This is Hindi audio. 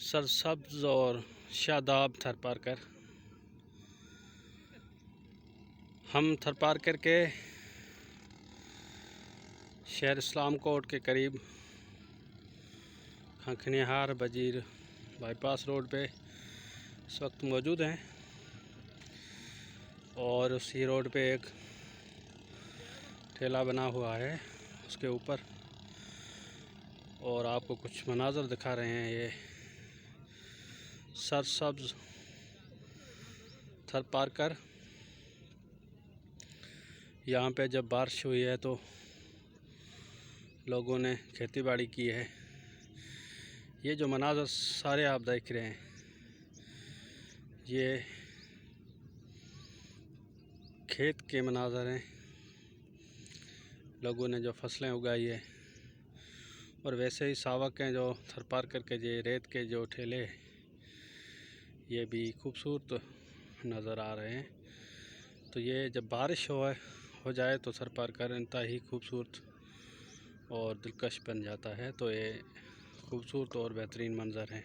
सरसब्ज और शादाब थरपारकर। हम थरपारकर के शहर इस्लाम कोट के करीब खंखनिहार बजीर बाईपास रोड पे इस वक्त मौजूद हैं और उसी रोड पे एक ठेला बना हुआ है उसके ऊपर, और आपको कुछ मनाज़र दिखा रहे हैं। ये सरसब्ज थरपारकर, यहाँ पे जब बारिश हुई है तो लोगों ने खेती बाड़ी की है। ये जो मनाज़र सारे आप देख रहे हैं, ये खेत के मनाज़र हैं। लोगों ने जो फसलें उगाई है, और वैसे ही सावक हैं जो थरपारकर के जे रेत के जो ठेले, ये भी खूबसूरत नज़र आ रहे हैं। तो ये जब बारिश हो जाए तो थरपारकर इंतहाई खूबसूरत और दिलकश बन जाता है। तो ये खूबसूरत और बेहतरीन मंज़र हैं।